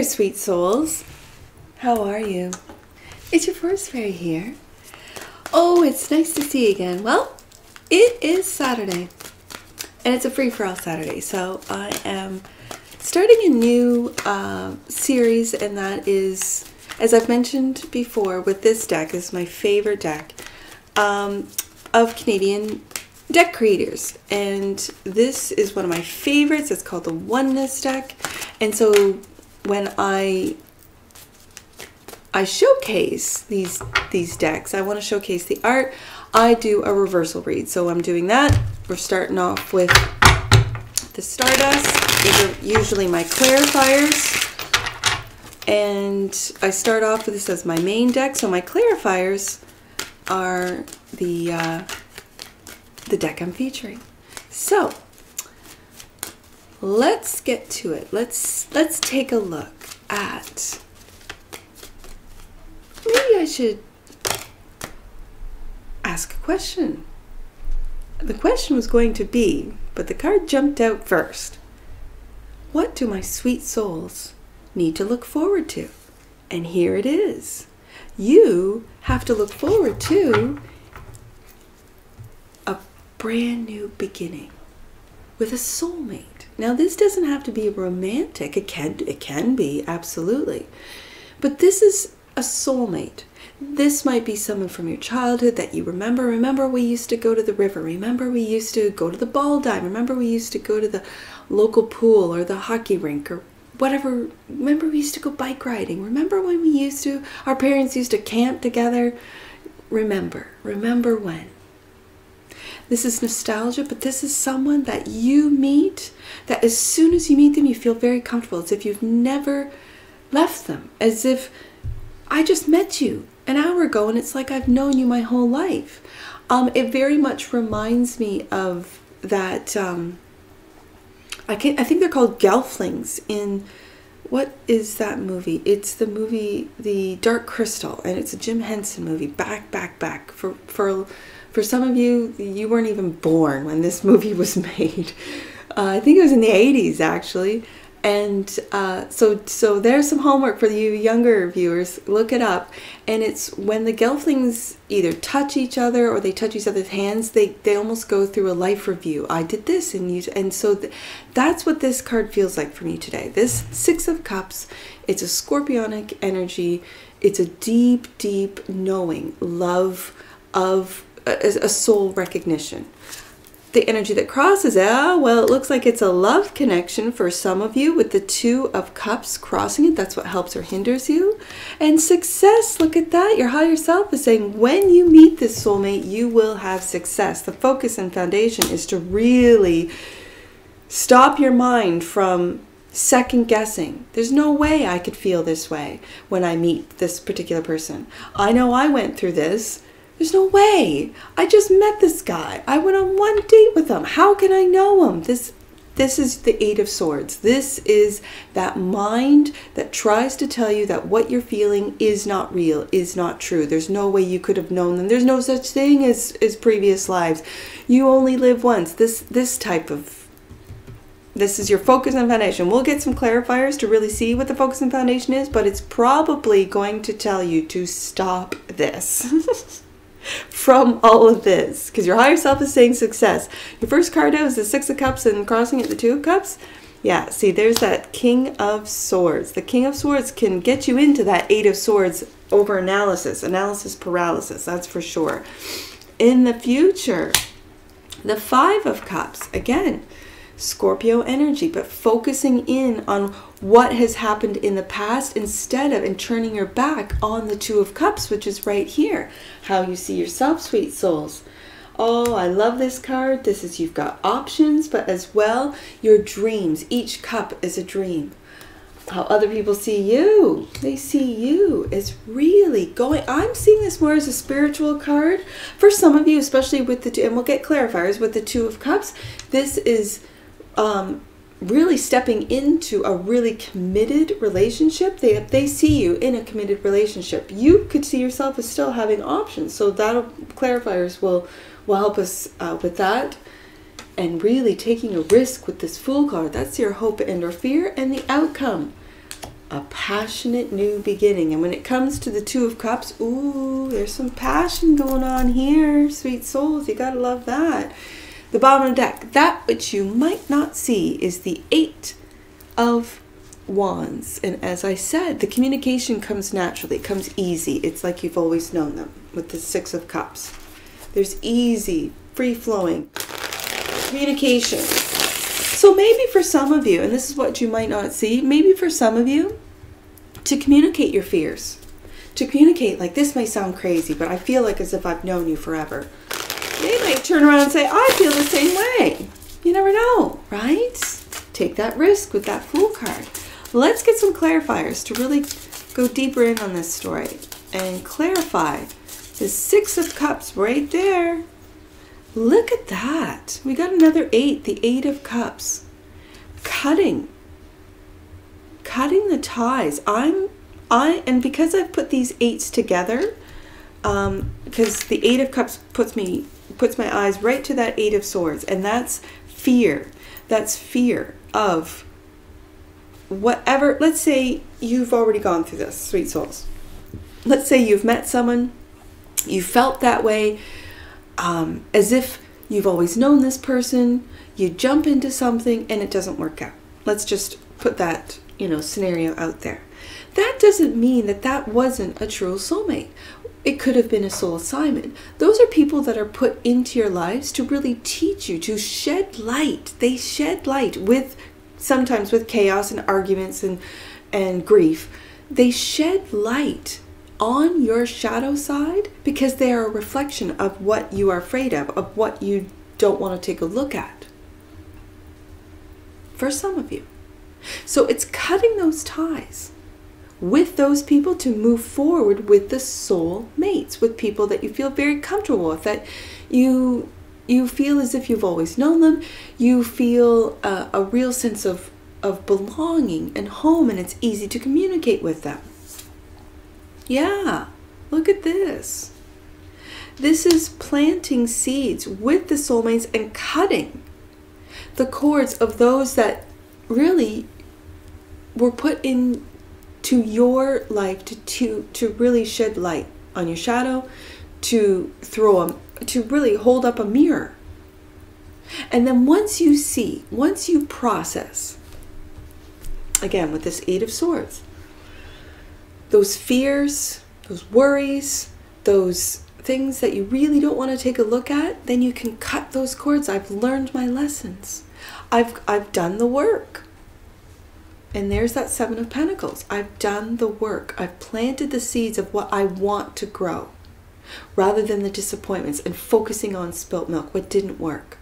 sweet souls. How are you? It's your forest fairy here. Oh, it's nice to see you again. Well, it is Saturday, and it's a free-for-all Saturday, so I am starting a new series, and that is, as I've mentioned before, with this deck, this is my favorite deck of Canadian deck creators, and this is one of my favorites. It's called the Oneness deck, and so when I showcase these decks, I want to showcase the art. I do a reversal read, so I'm doing that. We're starting off with the Stardust. These are usually my Clarifiers, and I start off with this as my main deck. So my Clarifiers are the deck I'm featuring. So let's get to it. Let's take a look at, maybe I should ask a question. The question was going to be, but the card jumped out first. What do my sweet souls need to look forward to? And here it is. You have to look forward to a brand new beginning with a soulmate. Now, this doesn't have to be romantic. It can be, absolutely. But this is a soulmate. This might be someone from your childhood that you remember. Remember we used to go to the river. Remember we used to go to the ball dive. Remember we used to go to the local pool or the hockey rink or whatever. Remember we used to go bike riding. Remember when our parents used to camp together. Remember when. This is nostalgia, but this is someone that you meet, that as soon as you meet them, you feel very comfortable, as if you've never left them, as if I just met you an hour ago and it's like I've known you my whole life. It very much reminds me of that, I think they're called Gelflings in, what is that movie? It's the movie, The Dark Crystal, and it's a Jim Henson movie, back. For some of you, you weren't even born when this movie was made. I think it was in the 80s, actually. And so there's some homework for you younger viewers. Look it up. And it's when the Gelflings either touch each other or they touch each other's hands, they almost go through a life review. I did this, and so that's what this card feels like for me today. This Six of Cups, it's a scorpionic energy. It's a deep, deep knowing, love of a soul recognition. The energy that crosses, well, it looks like it's a love connection for some of you with the Two of Cups crossing it. That's what helps or hinders you. And success, look at that. Your higher self is saying when you meet this soulmate, you will have success. The focus and foundation is to really stop your mind from second guessing. There's no way I could feel this way when I meet this particular person. I know I went through this. There's no way. I just met this guy. I went on one date with him. How can I know him? This is the Eight of Swords. This is that mind that tries to tell you that what you're feeling is not real, is not true. There's no way you could have known them. There's no such thing as previous lives. You only live once. This is your focus and foundation. We'll get some clarifiers to really see what the focus and foundation is, but it's probably going to tell you to stop this. From all of this, because your higher self is saying success. Your first card out is the Six of Cups and crossing it the Two of Cups. Yeah, see, there's that King of Swords. The King of Swords can get you into that Eight of Swords over analysis paralysis, that's for sure. In the future, the Five of Cups, again, Scorpio energy, but focusing in on what has happened in the past instead of and turning your back on the Two of Cups, which is right here. How you see yourself, sweet souls. Oh, I love this card. This is, you've got options, but as well, your dreams. Each cup is a dream. How other people see you. They see you as really going. I'm seeing this more as a spiritual card. For some of you, especially with the two, and we'll get clarifiers with the Two of Cups, this is really stepping into a really committed relationship. They see you in a committed relationship. You could see yourself as still having options. So clarifiers will help us with that. And really taking a risk with this Fool card. That's your hope and or fear and the outcome. A passionate new beginning. And when it comes to the Two of Cups, ooh, there's some passion going on here, sweet souls. You gotta love that. The bottom of the deck, that which you might not see is the Eight of Wands. And as I said, the communication comes naturally. It comes easy. It's like you've always known them with the Six of Cups. There's easy, free-flowing communication. So maybe for some of you, and this is what you might not see, maybe for some of you, to communicate your fears, to communicate, like, this may sound crazy, but I feel like as if I've known you forever. They might turn around and say, I feel the same way. You never know, right? Take that risk with that Fool card. Let's get some clarifiers to really go deeper in on this story and clarify the Six of Cups right there. Look at that. We got another 8, the Eight of Cups. Cutting the ties. And because I've put these 8s together, because the Eight of Cups puts my eyes right to that Eight of Swords, and that's fear. That's fear of whatever. Let's say you've already gone through this, sweet souls. Let's say you've met someone, you felt that way, as if you've always known this person, you jump into something and it doesn't work out. Let's just put that, scenario out there. That doesn't mean that that wasn't a true soulmate. It could have been a soul assignment. Those are people that are put into your lives to really teach you, to shed light. They shed light sometimes with chaos and arguments and grief. They shed light on your shadow side because they are a reflection of what you are afraid of what you don't want to take a look at. For some of you. So it's cutting those ties with those people to move forward with the soul mates, with people that you feel very comfortable with, that you feel as if you've always known them. You feel a real sense of belonging and home, and it's easy to communicate with them. Yeah, look at this. This is planting seeds with the soulmates and cutting the cords of those that really were put into your life to really shed light on your shadow, to really hold up a mirror. And then once you process, again with this Eight of Swords, those fears, those worries, those things that you really don't want to take a look at, then you can cut those cords. I've learned my lessons. I've done the work. And there's that Seven of Pentacles. I've done the work. I've planted the seeds of what I want to grow, rather than the disappointments and focusing on spilt milk, what didn't work.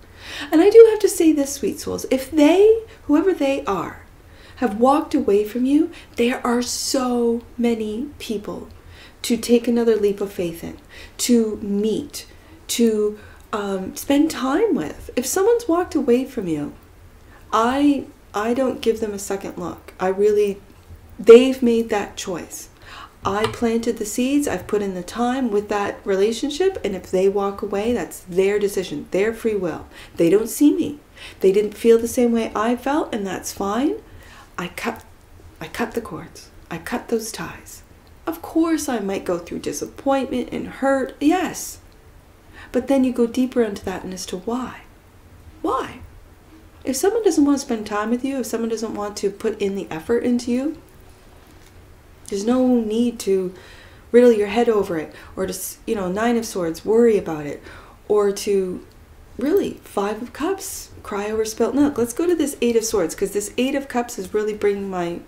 And I do have to say this, sweet souls, if whoever they are, have walked away from you, there are so many people to take another leap of faith in, to meet, to spend time with. If someone's walked away from you, I don't give them a second look. They've made that choice. I planted the seeds, I've put in the time with that relationship, and if they walk away, that's their decision, their free will. They don't see me. They didn't feel the same way I felt, and that's fine. I cut the cords. I cut those ties. Of course, I might go through disappointment and hurt, yes. But then you go deeper into that and as to why. Why? If someone doesn't want to spend time with you, if someone doesn't want to put in the effort into you, there's no need to riddle your head over it, or to, Nine of Swords, worry about it, or to really, Five of Cups, cry over spilt milk. Let's go to this Eight of Swords, because this Eight of Cups is really bringing my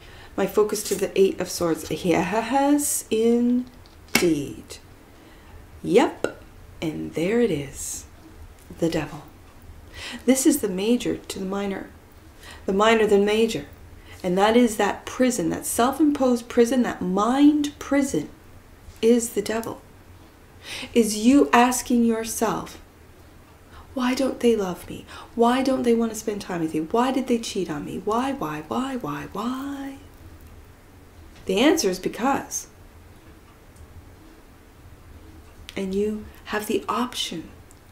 focus to the Eight of Swords. Yes, indeed. Yep, and there it is, the Devil. This is the major to the minor to the major. And that is that prison, that self-imposed prison, that mind prison is the Devil. Is you asking yourself, why don't they love me? Why don't they want to spend time with you? Why did they cheat on me? Why? The answer is because. And you have the option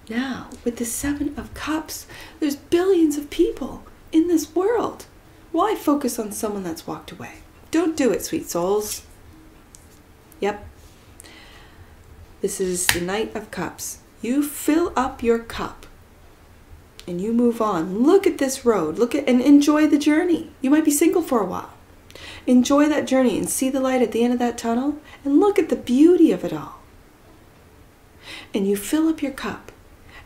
now with the Seven of Cups. There's billions of people in this world. Why focus on someone that's walked away? Don't do it, sweet souls. Yep. This is the Knight of Cups. You fill up your cup and you move on. Look at this road. Look at and enjoy the journey. You might be single for a while. Enjoy that journey and see the light at the end of that tunnel and look at the beauty of it all. And you fill up your cup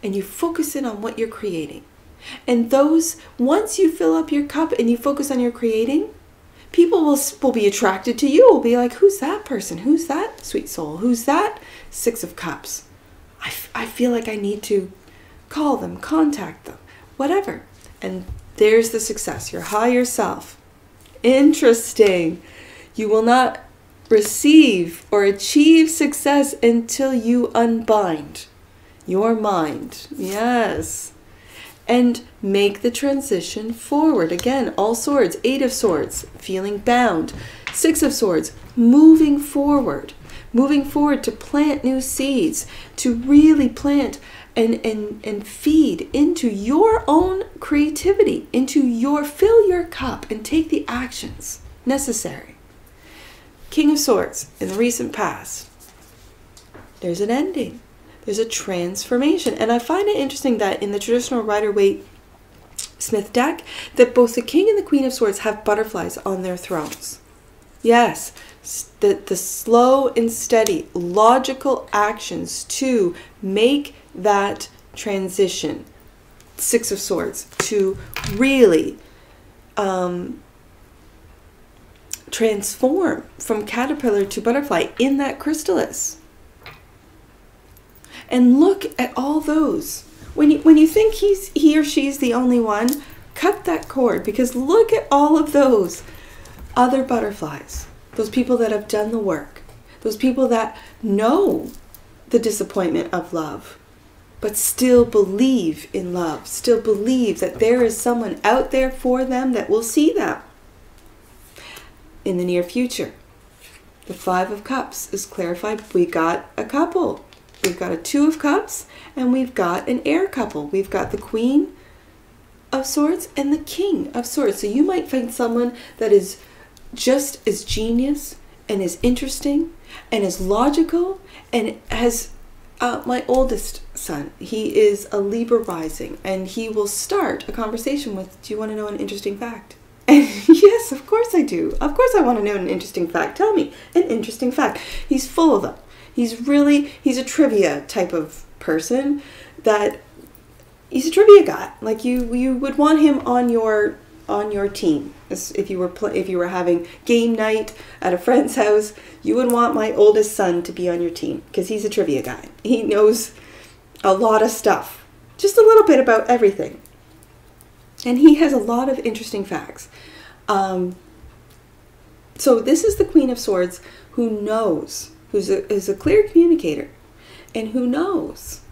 and you focus in on what you're creating. And once you fill up your cup and you focus on your creating, people will be attracted to you. Will be like, who's that person? Who's that sweet soul? Who's that Six of Cups? I feel like I need to call them, contact them, whatever. And there's the success, your higher self. Interesting. You will not receive or achieve success until you unbind your mind. Yes. And make the transition forward. Again, all swords, 8 of Swords, feeling bound. 6 of Swords, moving forward. Moving forward to plant new seeds, to really plant and feed into your own creativity, fill your cup and take the actions necessary. King of Swords, in the recent past, there's an ending. There's a transformation. And I find it interesting that in the traditional Rider-Waite-Smith deck, that both the King and the Queen of Swords have butterflies on their thrones. Yes, the slow and steady, logical actions to make that transition, 6 of Swords, to really transform from caterpillar to butterfly in that chrysalis. And look at all those. When you think he or she's the only one, cut that cord, because look at all of those other butterflies. Those people that have done the work. Those people that know the disappointment of love, but still believe in love. Still believe that there is someone out there for them that will see them in the near future. The 5 of Cups is clarified. We got a couple. We've got a 2 of Cups and we've got an air couple. We've got the Queen of Swords and the King of Swords. So you might find someone that is just as genius and as interesting and as logical and has my oldest son. He is a Libra rising and he will start a conversation with, do you want to know an interesting fact? And yes, of course I do. Of course I want to know an interesting fact. Tell me an interesting fact. He's full of them. He's a trivia type of person that he's a trivia guy. Like you would want him on your team. If you were having game night at a friend's house, you would want my oldest son to be on your team because he's a trivia guy. He knows a lot of stuff, just a little bit about everything. And he has a lot of interesting facts. So this is the Queen of Swords who knows, who's a clear communicator and who knows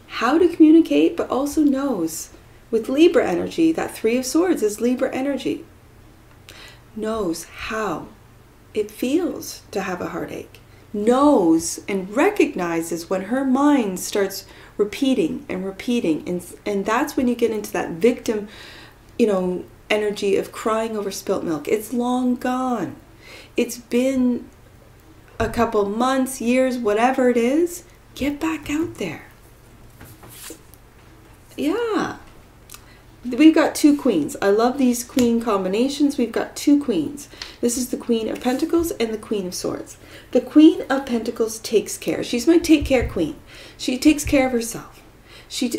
how to communicate, but also knows with Libra energy, that 3 of Swords is Libra energy, knows how it feels to have a heartache, knows and recognizes when her mind starts repeating and repeating, and that's when you get into that victim, energy of crying over spilt milk. It's long gone. It's been a couple months, years, whatever it is. Get back out there. Yeah. We've got 2 queens. I love these queen combinations. We've got 2 queens. This is the Queen of Pentacles and the Queen of Swords. The Queen of Pentacles takes care. She's my take care queen. She takes care of herself.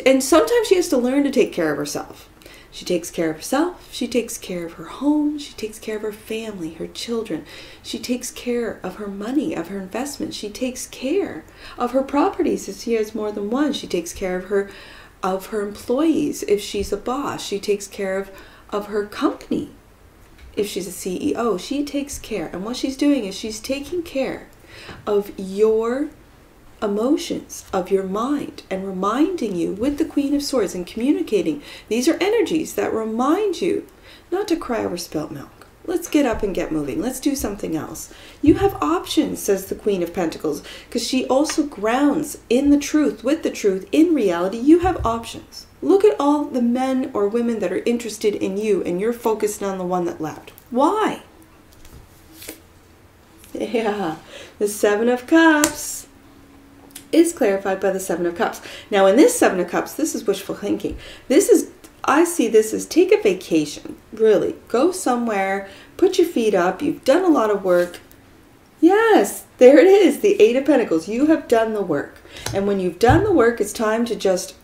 And sometimes she has to learn to take care of herself. She takes care of herself. She takes care of her home. She takes care of her family, her children. She takes care of her money, of her investments. She takes care of her properties if she has more than one. She takes care of her employees if she's a boss. She takes care of her company if she's a CEO. She takes care. And what she's doing is she's taking care of your emotions, of your mind, and reminding you with the Queen of Swords and communicating. These are energies that remind you not to cry over spilt milk. Let's get up and get moving. Let's do something else. You have options, says the Queen of Pentacles, because she also grounds in the truth, with the truth, in reality. You have options. Look at all the men or women that are interested in you and you're focused on the one that left. Why? Yeah, the Seven of Cups is clarified by the Seven of Cups. Now in this Seven of Cups, this is wishful thinking. I see this as take a vacation, really. Go somewhere, put your feet up, you've done a lot of work. Yes, there it is, the Eight of Pentacles. You have done the work. And when you've done the work, it's time to just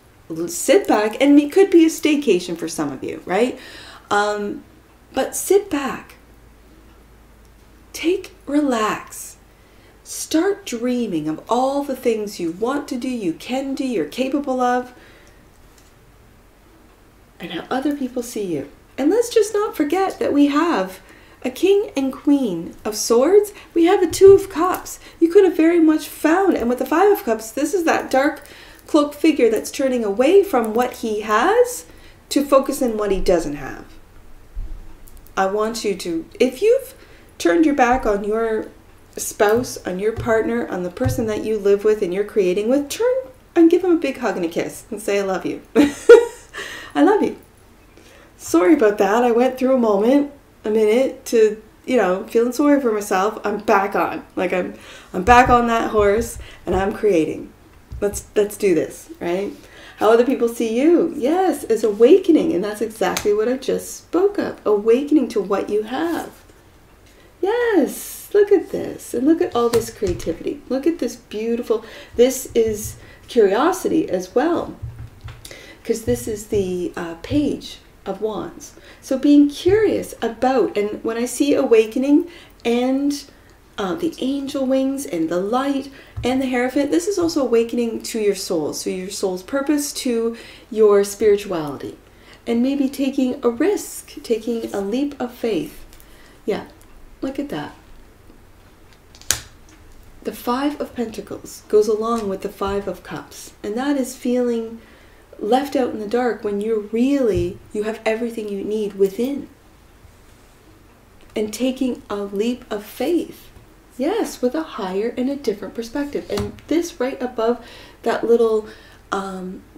sit back, and it could be a staycation for some of you, right? But sit back. Relax. Start dreaming of all the things you want to do, you can do, you're capable of, and how other people see you. And let's just not forget that we have a King and Queen of Swords. We have a Two of Cups. You could have very much found, and with the Five of Cups, this is that dark cloaked figure that's turning away from what he has to focus on what he doesn't have. I want you to, if you've turned your back on your spouse, on your partner, on the person that you live with and you're creating with, turn and give them a big hug and a kiss and say, I love you. I love you. Sorry about that. I went through a minute to, feeling sorry for myself. I'm back on. Like I'm back on that horse and I'm creating. Let's do this, right? How other people see you. Yes, is awakening. And that's exactly what I just spoke of. Awakening to what you have. Yes, look at this. And look at all this creativity. Look at this beautiful, this is curiosity as well. Because this is the Page of Wands. So being curious about, and when I see awakening and the angel wings and the light and the Hierophant, this is also awakening to your soul. So your soul's purpose, to your spirituality. And maybe taking a risk, taking a leap of faith. Yeah, look at that. The Five of Pentacles goes along with the Five of Cups. And that is feeling left out in the dark when you have everything you need within. And taking a leap of faith. Yes, with a higher and a different perspective. And this right above that little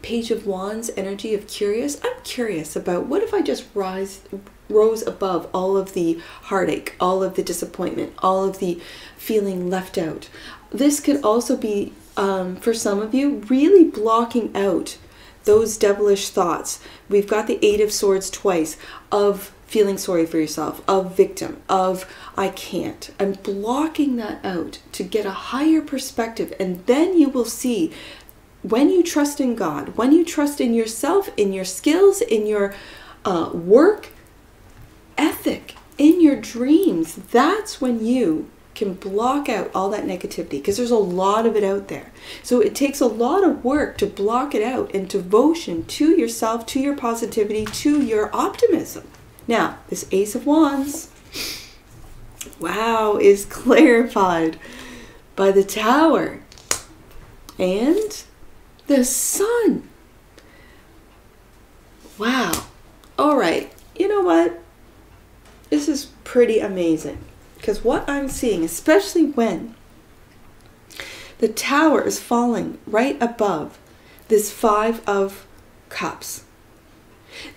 Page of Wands energy of curious. I'm curious about, what if I just rose above all of the heartache, all of the disappointment, all of the feeling left out. This could also be, for some of you, really blocking out those devilish thoughts. We've got the Eight of Swords twice, of feeling sorry for yourself, of victim, of I can't. I'm blocking that out to get a higher perspective, and then you will see, when you trust in God, when you trust in yourself, in your skills, in your work ethic, in your dreams, that's when you can block out all that negativity, because there's a lot of it out there. So it takes a lot of work to block it out, and devotion to yourself, to your positivity, to your optimism. Now, this Ace of Wands, wow, is clarified by the Tower and the Sun. Wow. All right. You know what? This is pretty amazing. Because what I'm seeing, especially when the Tower is falling right above this Five of Cups.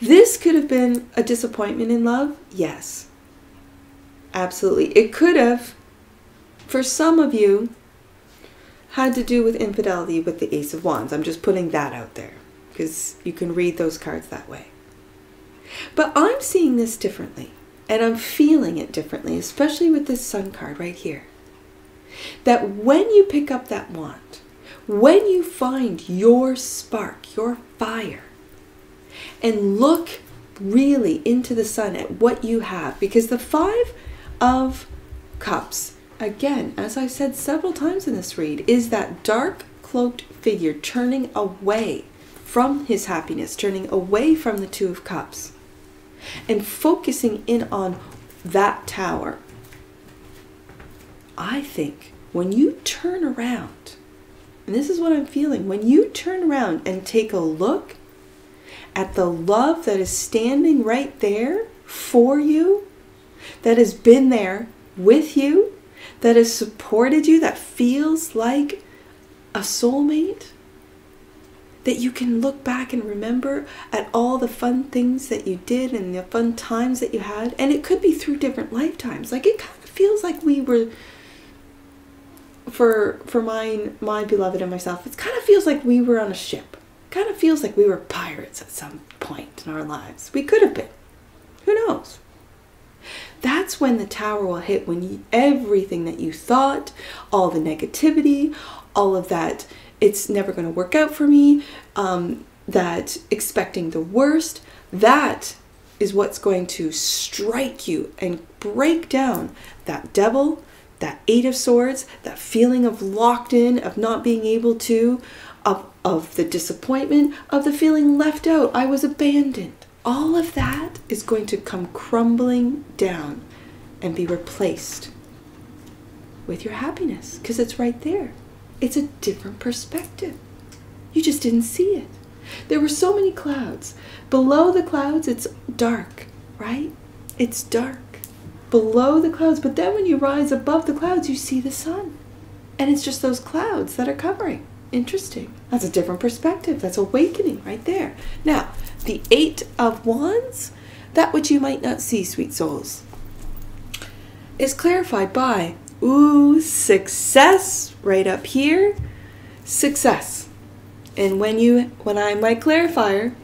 This could have been a disappointment in love. Yes. Absolutely. It could have, for some of you, had to do with infidelity with the Ace of Wands. I'm just putting that out there, because you can read those cards that way. But I'm seeing this differently. And I'm feeling it differently, especially with this Sun card right here. That when you pick up that wand, when you find your spark, your fire, and look really into the sun at what you have, because the Five of Cups, again, as I've said several times in this read, is that dark cloaked figure turning away from his happiness, turning away from the Two of Cups, and focusing in on that Tower. I think when you turn around, and this is what I'm feeling, when you turn around and take a look at the love that is standing right there for you, that has been there with you, that has supported you, that feels like a soulmate, that you can look back and remember at all the fun things that you did and the fun times that you had. And it could be through different lifetimes. Like, it kind of feels like we were for my beloved and myself, it kind of feels like we were on a ship. Kind of feels like we were pirates at some point in our lives. We could have been. Who knows? That's when the tower will hit, when everything that you thought, all the negativity, all of that, it's never going to work out for me, that expecting the worst, that is what's going to strike you and break down that devil, that 8 of Swords, that feeling of locked in, of not being able to, of the disappointment, of the feeling left out, I was abandoned. All of that is going to come crumbling down and be replaced with your happiness, because it's right there. It's a different perspective. You just didn't see it. There were so many clouds. Below the clouds, it's dark, right? It's dark below the clouds. But then when you rise above the clouds, you see the sun. And it's just those clouds that are covering. Interesting. That's a different perspective. That's awakening right there. Now, the 8 of Wands, that which you might not see, sweet souls, is clarified by, success, right up here. Success. And when I'm my clarifier,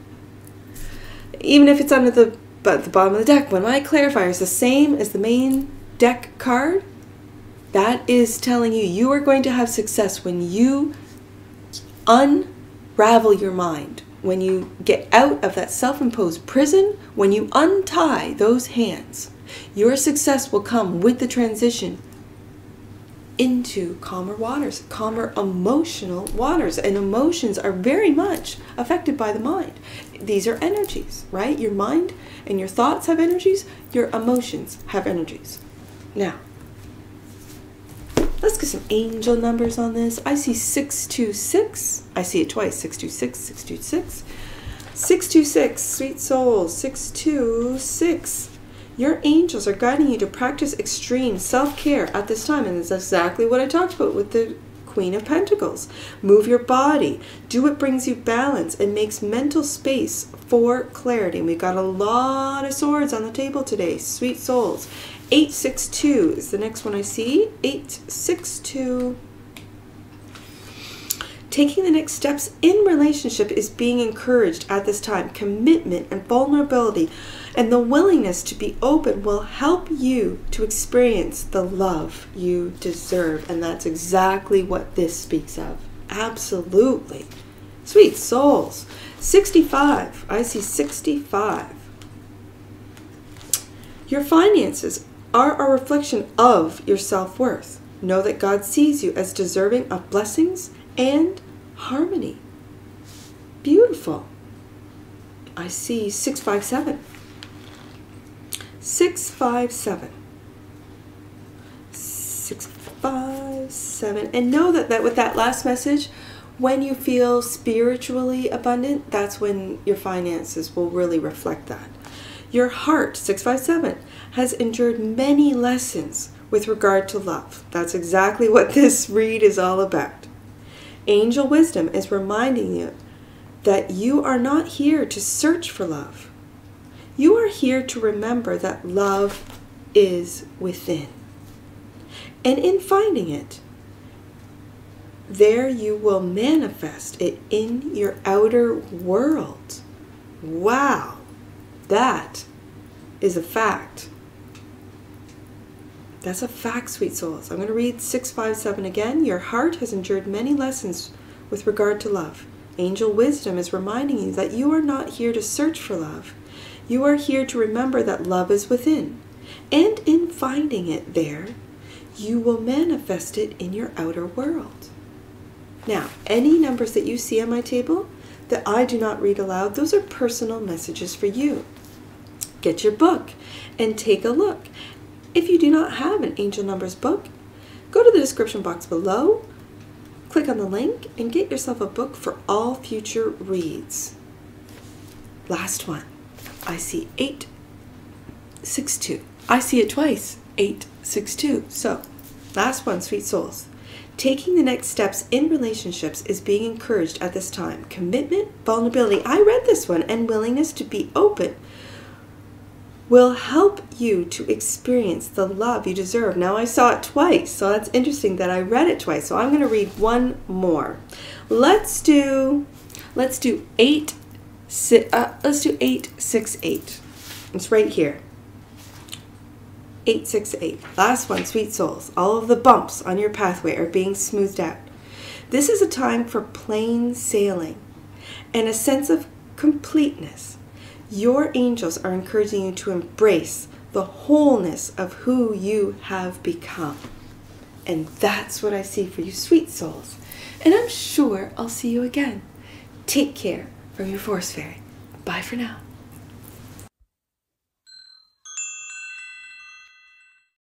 even if it's under the bottom of the deck, when my clarifier is the same as the main deck card, that is telling you you are going to have success when you unravel your mind, when you get out of that self-imposed prison, when you untie those hands. Your success will come with the transition into calmer waters, calmer emotional waters. And emotions are very much affected by the mind. These are energies, right? Your mind and your thoughts have energies. Your emotions have energies. Now, let's get some angel numbers on this. I see 626. I see it twice. 626, 626. 626, sweet souls. 626. Your angels are guiding you to practice extreme self-care at this time. And it's exactly what I talked about with the Queen of Pentacles. Move your body. Do what brings you balance and makes mental space for clarity. And we've got a lot of swords on the table today. Sweet souls. 862 is the next one I see. 862. Taking the next steps in relationship is being encouraged at this time. Commitment and vulnerability and the willingness to be open will help you to experience the love you deserve. And that's exactly what this speaks of. Absolutely. Sweet souls. 65. I see 65. Your finances are a reflection of your self-worth. Know that God sees you as deserving of blessings and harmony. Beautiful. I see 657. 657. 657. And know that with that last message, when you feel spiritually abundant, that's when your finances will really reflect that. Your heart, 657, has endured many lessons with regard to love. That's exactly what this read is all about. Angel wisdom is reminding you that you are not here to search for love. You are here to remember that love is within. And in finding it, there you will manifest it in your outer world. Wow, that is a fact. That's a fact, sweet souls. I'm going to read 657 again. Your heart has endured many lessons with regard to love. Angel wisdom is reminding you that you are not here to search for love. You are here to remember that love is within. And in finding it there, you will manifest it in your outer world. Now, any numbers that you see on my table that I do not read aloud, those are personal messages for you. Get your book and take a look. If you do not have an Angel Numbers book, go to the description box below, click on the link, and get yourself a book for all future reads. Last one. I see 862. I see it twice. 862. So, last one, sweet souls. Taking the next steps in relationships is being encouraged at this time. Commitment, vulnerability. I read this one. And willingness to be open will help you to experience the love you deserve. Now I saw it twice, so that's interesting that I read it twice. So I'm going to read one more. Let's do 868. It's right here. 868. Last one, sweet souls. All of the bumps on your pathway are being smoothed out. This is a time for plain sailing and a sense of completeness. Your angels are encouraging you to embrace the wholeness of who you have become. And that's what I see for you, sweet souls. And I'm sure I'll see you again. Take care from your Force Fairy. Bye for now.